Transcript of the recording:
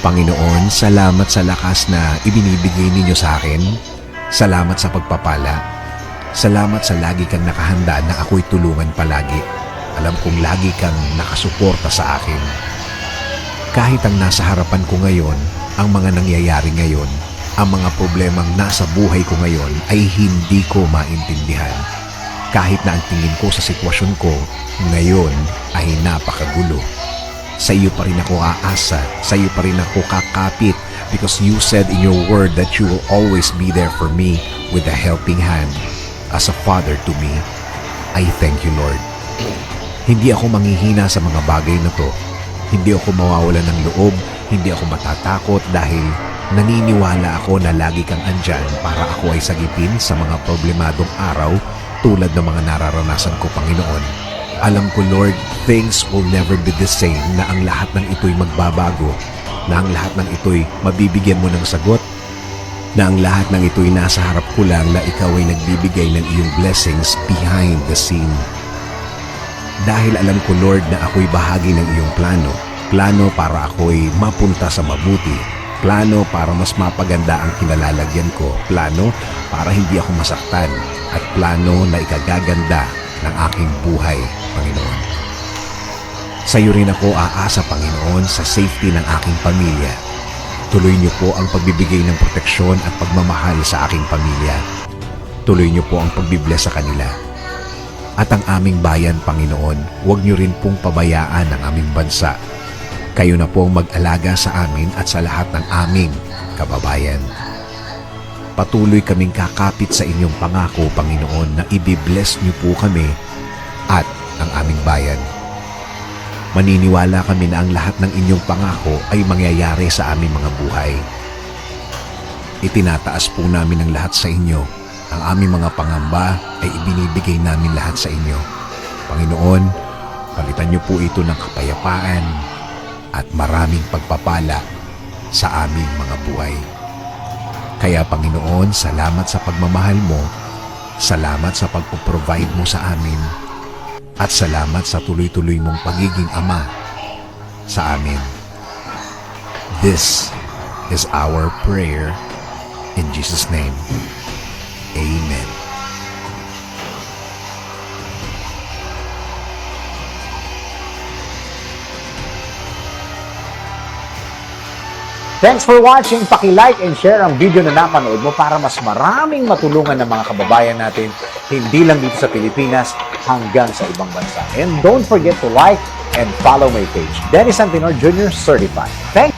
Panginoon, salamat sa lakas na ibinibigay ninyo sa akin. Salamat sa pagpapala. Salamat sa lagi kang nakahanda na ako'y tulungan palagi. Alam kong lagi kang nakasuporta sa akin. Kahit ang nasa harapan ko ngayon, ang mga nangyayari ngayon, ang mga problemang nasa buhay ko ngayon ay hindi ko maintindihan. Kahit na ang tingin ko sa sitwasyon ko ngayon ay napakagulo. Sa iyo pa rin ako aasa, sa iyo pa rin ako kakapit because you said in your word that you will always be there for me with a helping hand. As a father to me, I thank you, Lord. Hindi ako manghihina sa mga bagay na to. Hindi ako mawawalan ng loob, hindi ako matatakot dahil naniniwala ako na lagi kang andyan para ako ay sagipin sa mga problemadong araw tulad ng mga nararanasan ko, Panginoon. Alam ko, Lord, things will never be the same, na ang lahat ng ito'y magbabago, na ang lahat ng ito'y mabibigyan mo ng sagot, na ang lahat ng ito'y nasa harap ko lang na ikaw ay nagbibigay ng iyong blessings behind the scene. Dahil alam ko, Lord, na ako'y bahagi ng iyong plano. Plano para ako'y mapunta sa mabuti. Plano para mas mapaganda ang kinalalagyan ko. Plano para hindi ako masaktan. At plano na ikagaganda ng aking buhay, Panginoon. Sa iyo rin ako aasa, Panginoon, sa safety ng aking pamilya. Tuloy niyo po ang pagbibigay ng proteksyon at pagmamahal sa aking pamilya. Tuloy niyo po ang pagbibless sa kanila. At ang aming bayan, Panginoon, huwag niyo rin pong pabayaan ang aming bansa. Kayo na po ang mag-alaga sa amin at sa lahat ng aming kababayan. Patuloy kaming kakapit sa inyong pangako, Panginoon, na ibibless niyo po kami at ang aming bayan. Maniniwala kami na ang lahat ng inyong pangako ay mangyayari sa aming mga buhay. Itinataas po namin ang lahat sa inyo. Ang aming mga pangamba ay ibinibigay namin lahat sa inyo. Panginoon, palitan niyo po ito ng kapayapaan at maraming pagpapala sa aming mga buhay. Kaya Panginoon, salamat sa pagmamahal mo, salamat sa pag-provide mo sa amin, at salamat sa tuloy-tuloy mong pagiging Ama sa amin. This is our prayer in Jesus' name. Amen. Thanks for watching. Paki-like and share ang video na napanood mo para mas maraming matulungan ng mga kababayan natin, hindi lang dito sa Pilipinas, hanggang sa ibang bansa. And don't forget to like and follow my page, Dennis Antinor Jr. Certified. Thanks!